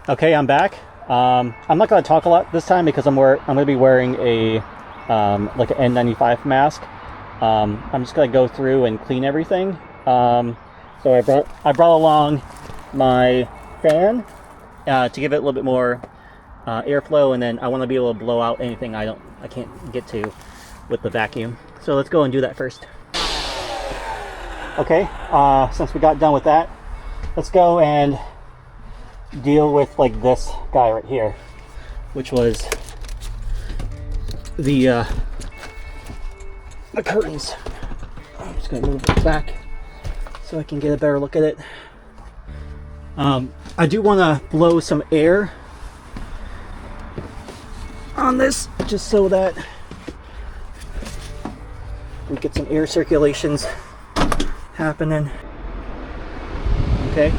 Okay, I'm back. I'm not going to talk a lot this time because I'm going to be wearing a like an N95 mask. I'm just going to go through and clean everything. So I brought along my fan to give it a little bit more airflow, and then I want to be able to blow out anything I can't get to with the vacuum. So let's go and do that first. Okay, since we got done with that, let's go and deal with like this guy right here, which was the curtains. I'm just gonna move it back so I can get a better look at it. I do want to blow some air on this just so that we get some air circulations happening. Okay.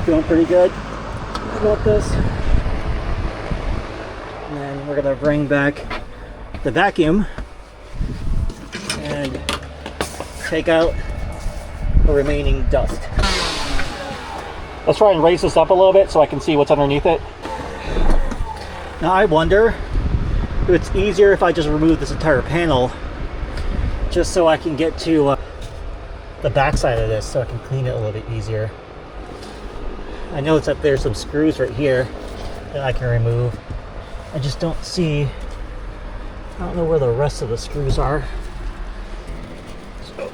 Feeling pretty good about this. And then we're gonna bring back the vacuum and take out the remaining dust. Let's try and raise this up a little bit so I can see what's underneath it. Now I wonder if it's easier if I just remove this entire panel just so I can get to the back side of this so I can clean it a little bit easier. I know it's up there, some screws right here that I can remove. I just don't see, I don't know where the rest of the screws are. So,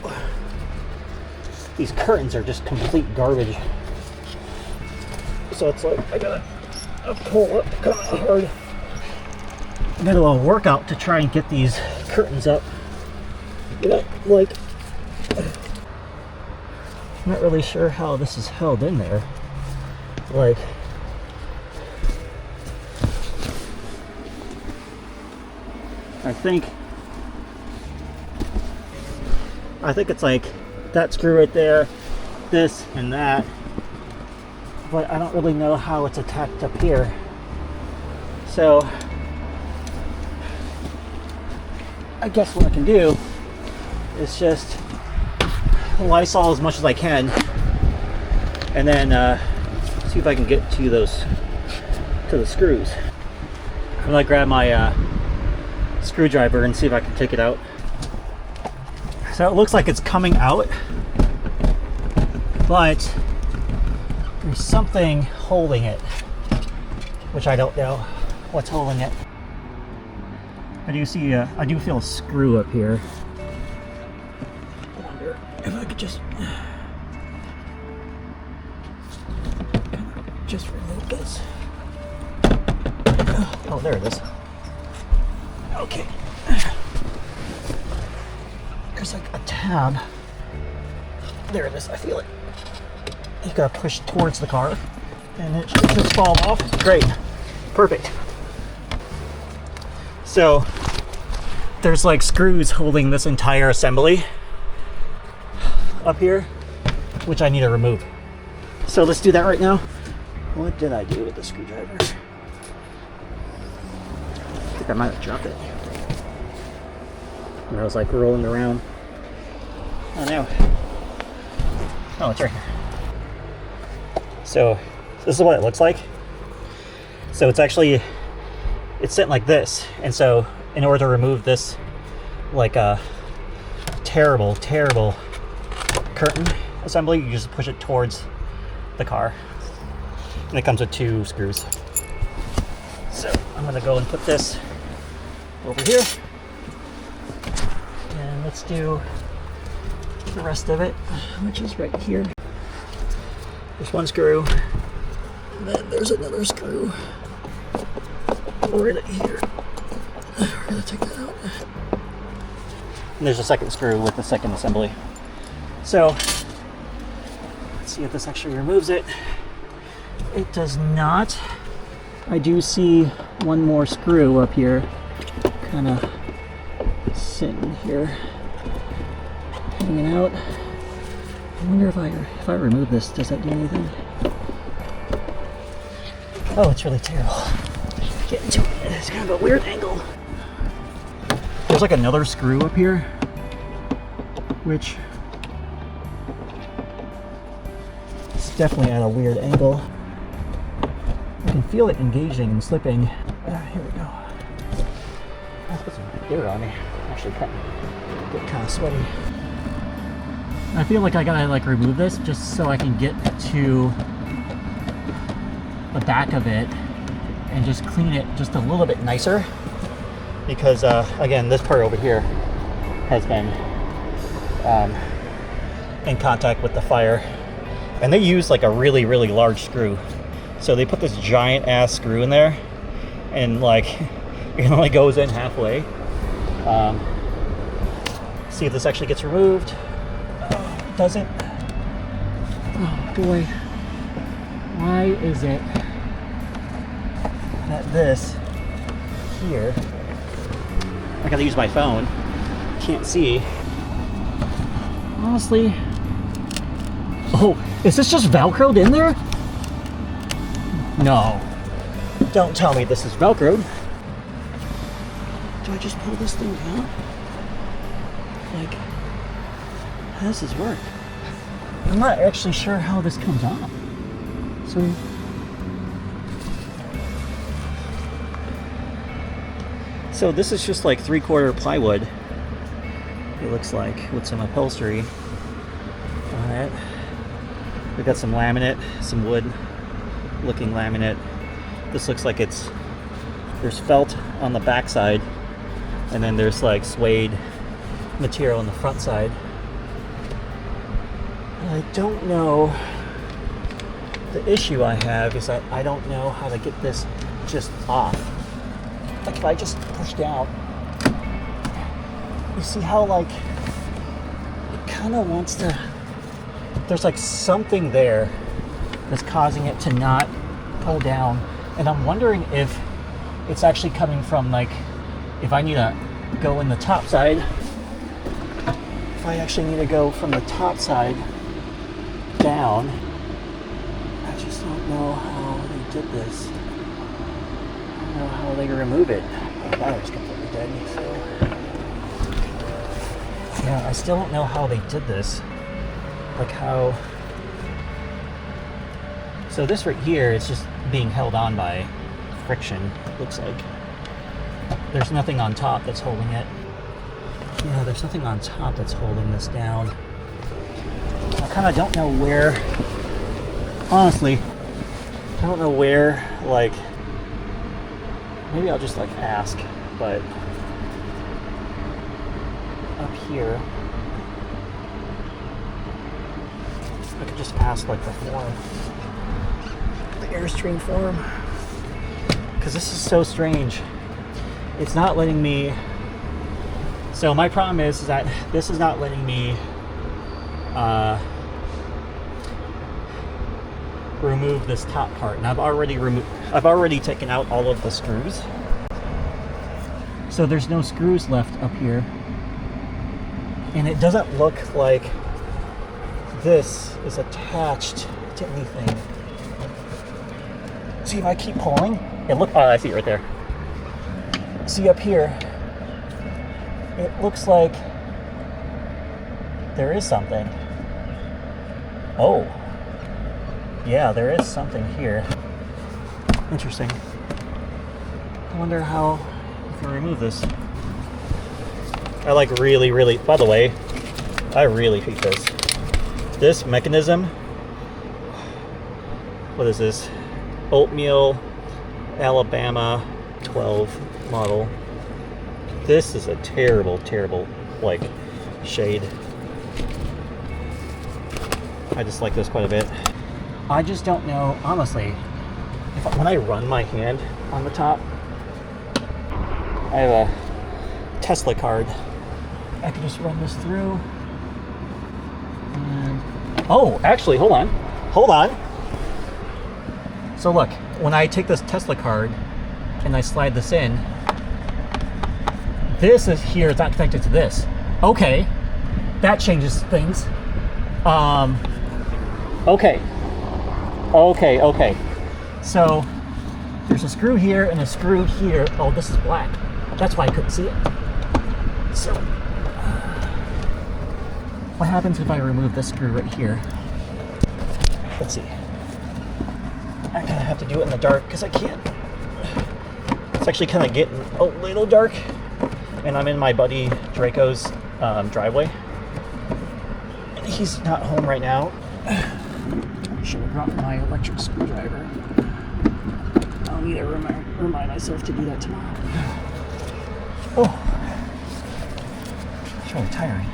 these curtains are just complete garbage. So it's like, I gotta pull up kind of hard. I got a little workout to try and get these curtains up. Like, I'm not really sure how this is held in there. Like, I think it's like that screw right there, this and that, but I don't really know how it's attached up here. So I guess what I can do is just Lysol as much as I can, and then see if I can get to the screws. I'm gonna grab my screwdriver and see if I can take it out. So it looks like it's coming out, but there's something holding it, which I don't know what's holding it. I do see I do feel a screw up here. I wonder if I could just remove this. Oh, there it is. Okay. There's like a tab. There it is. I feel it. You gotta push towards the car, and it should just fall off. Great. Perfect. So there's like screws holding this entire assembly up here, which I need to remove. So let's do that right now. What did I do with the screwdriver? I think I might have dropped it. And I was like rolling around. Oh no. Oh, it's right here. So this is what it looks like. So it's sitting like this. And so in order to remove this like a terrible curtain assembly, you just push it towards the car. And it comes with 2 screws. So I'm gonna go and put this over here. And let's do the rest of it, which is right here. There's 1 screw. And then there's another screw right here. We're gonna take that out. And there's a second screw with the second assembly. So let's see if this actually removes it. It does not. I do see 1 more screw up here, kind of sitting here, hanging out. I wonder if I remove this, does that do anything? Oh, it's really terrible. Get into it. It's kind of a weird angle. There's like another screw up here, which is definitely at a weird angle. I can feel it engaging and slipping. Here we go. Let's put some air on me. Actually, get kind of sweaty. I feel like I gotta like remove this just so I can get to the back of it and just clean it just a little bit nicer, because again, this part over here has been in contact with the fire, and they use like a really large screw, so they put this giant ass screw in there, and like it only goes in halfway. See if this actually gets removed. It doesn't. Oh boy, why is it that this here, I gotta use my phone, can't see. Honestly, oh, is this just Velcroed in there? No, don't tell me this is Velcroed. Do I just pull this thing out? Like, how does this work? I'm not actually sure how this comes off. So this is just like 3/4 plywood, it looks like, with some upholstery on it. We've got some laminate, some wood looking laminate. This looks like there's felt on the back side, and then there's like suede material on the front side. I don't know. The issue I have is that I don't know how to get this just off. Like if I just push down, you see how like it kind of wants to, there's like something there that's causing it to not pull down, and I'm wondering if it's actually coming from, like, if I need to go in the top side, if I actually need to go from the top side down. I just don't know how they did this. I don't know how they remove it. The battery's completely dead, so yeah, I still don't know how they did this. Like how. So this right here is just being held on by friction, it looks like. There's nothing on top that's holding it. Yeah, there's nothing on top that's holding this down. I kind of don't know where, honestly, I don't know where, like, maybe I'll just like ask, but up here, I could just ask like the form, the Airstream form, because this is so strange. It's not letting me, so my problem is that this is not letting me remove this top part, and I've already taken out all of the screws, so there's no screws left up here, and it doesn't look like this is attached to anything. See, if I keep pulling, oh, I see it right there. See up here, it looks like there is something. Oh, yeah, there is something here. Interesting. I wonder how I can remove this. I like really, by the way, I really hate this. This mechanism, what is this? Oatmeal, Alabama 12 model. This is a terrible, like, shade. I just like this quite a bit. I just don't know, honestly, when I run my hand on the top, I have a Tesla card. I can just run this through. And, oh, actually, hold on. So look, when I take this Tesla card and I slide this in, this is here, it's not connected to this. Okay, that changes things. Okay. So there's a screw here and a screw here. Oh, this is black. That's why I couldn't see it. So what happens if I remove this screw right here? Let's see. I kind of have to do it in the dark because I can't. It's actually kind of getting a little dark, and I'm in my buddy Draco's driveway. And he's not home right now. I should have brought my electric screwdriver. I'll need to remind myself to do that tomorrow. Oh, it's really tiring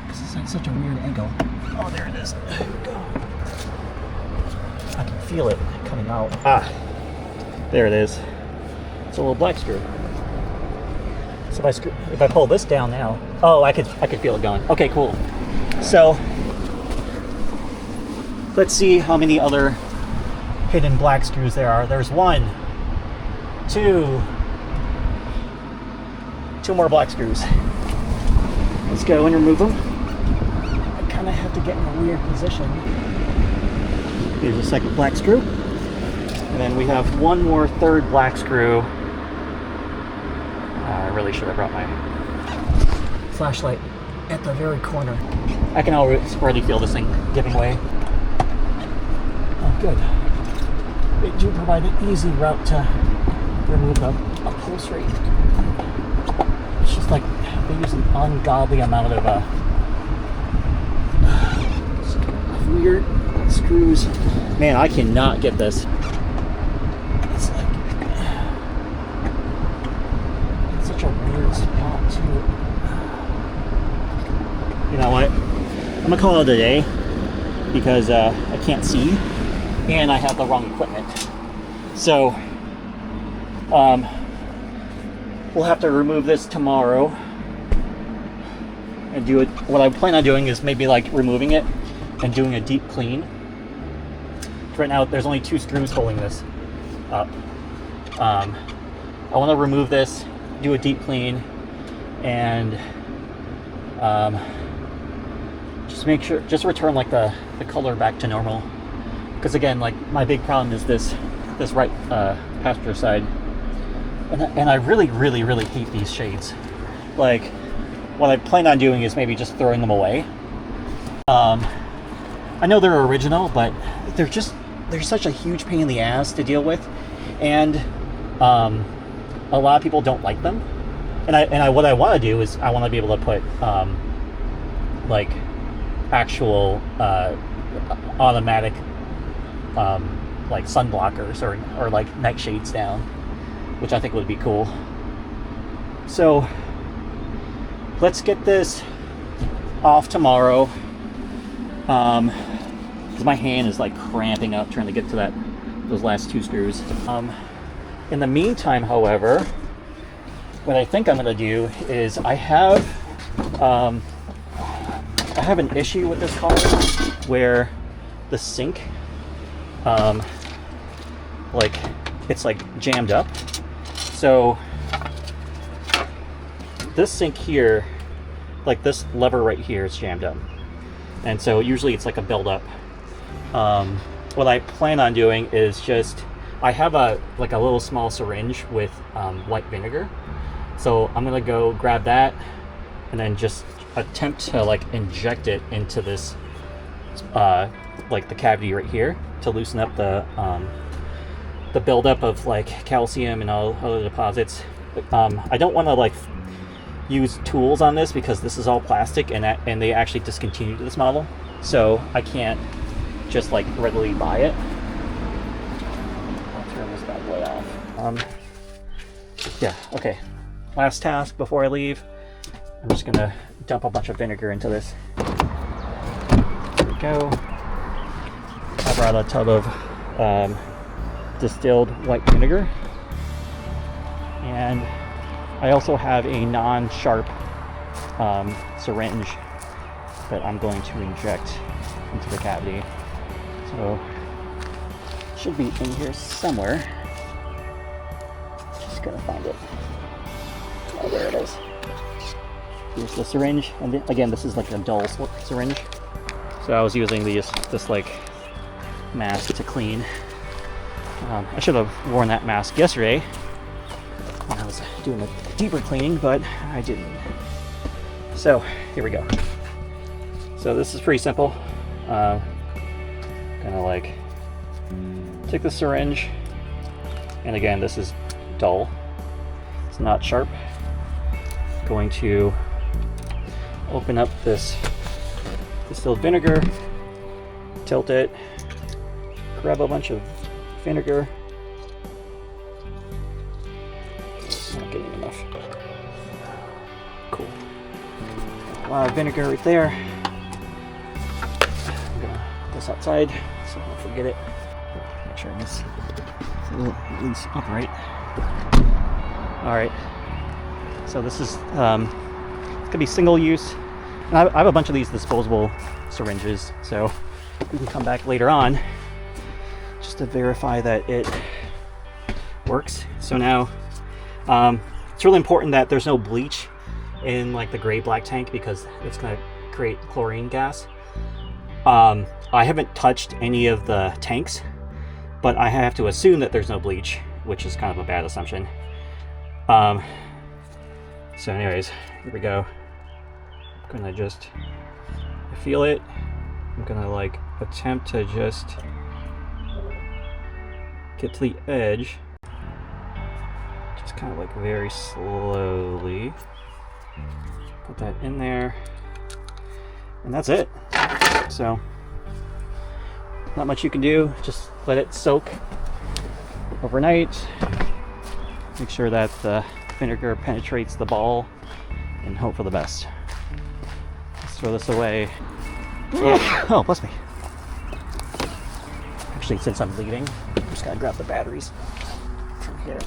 because it's at such a weird angle. Oh, there it is. There we go. I can feel it coming out. Ah, there it is. It's a little black screw. So if I pull this down now, oh, I could feel it going. Okay, cool. So let's see how many other hidden black screws there are. There's 1, 2 more black screws. Let's go and remove them. I kind of have to get in a weird position. Here's a second black screw. And then we have one more third black screw. I really should have brought my flashlight at the very corner. I can already feel this thing giving way. Oh, good. They do provide an easy route to remove the upholstery. It's just like they use an ungodly amount of weird screws. Man, I cannot get this. It's like it's such a weird spot too. You know what? I'm gonna call it a day because I can't see and I have the wrong equipment. So we'll have to remove this tomorrow and do it. What I plan on doing is maybe like removing it and doing a deep clean. Right now there's only 2 screws holding this up. I want to remove this, do a deep clean, and just return like the color back to normal. Because again, like my big problem is this right passenger side, and I really hate these shades. Like what I plan on doing is maybe just throwing them away. I know they're original, but they're such a huge pain in the ass to deal with, and a lot of people don't like them. And what I want to do is I want to be able to put like actual automatic like sun blockers or like night shades down, which I think would be cool. So let's get this off tomorrow. Because my hand is like cramping up trying to get to those last 2 screws. In the meantime, however, what I think I'm going to do is I have an issue with this car where the sink, like it's like jammed up. So this sink here, like this lever right here, is jammed up, and so usually it's like a buildup. What I plan on doing is I have a little small syringe with white vinegar, so I'm gonna go grab that and then just attempt to like inject it into this like the cavity right here to loosen up the buildup of like calcium and all other deposits. I don't want to like use tools on this because this is all plastic, and they actually discontinued this model, so I can't just like readily buy it. I'll turn this bad boy off. Yeah, okay. Last task before I leave. I'm just gonna dump a bunch of vinegar into this. There we go. I brought a tub of distilled white vinegar, and I also have a non-sharp syringe that I'm going to inject into the cavity. So it should be in here somewhere. Just gotta find it. Oh, there it is. Here's the syringe, and again, this is like a dull syringe. So I was using this like mask to clean. I should have worn that mask yesterday when I was doing a deeper cleaning, but I didn't. So here we go. So this is pretty simple. Gonna like take the syringe, and again, this is dull. It's not sharp. Going to open up this distilled vinegar, tilt it, grab a bunch of vinegar. Not getting enough. Cool. A lot of vinegar right there. I'm gonna put this outside so I don't forget it. Make sure this is at least upright. Alright. So this is it's gonna be single use. And I have a bunch of these disposable syringes, so we can come back later on just to verify that it works. So now it's really important that there's no bleach in like the gray black tank because it's going to create chlorine gas. I haven't touched any of the tanks, but I have to assume that there's no bleach, which is kind of a bad assumption. So anyways, here we go. I'm gonna just feel it. I'm gonna like attempt to just get to the edge, just kind of like very slowly put that in there, and that's it. So not much you can do, just let it soak overnight. Make sure that the vinegar penetrates the ball and hope for the best. Let's throw this away. Oh, bless me. Actually, since I'm leaving, I'm just gotta grab the batteries from here.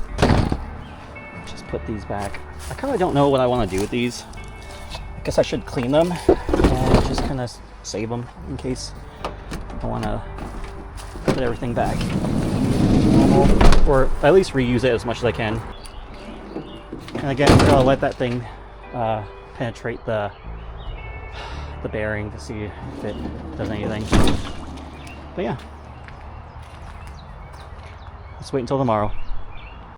Just put these back. I kind of don't know what I want to do with these. I guess I should clean them and just kind of save them in case I want to put everything back. Or at least reuse it as much as I can. And again, I'm gonna let that thing penetrate the bearing to see if it does anything. But yeah, let's wait until tomorrow.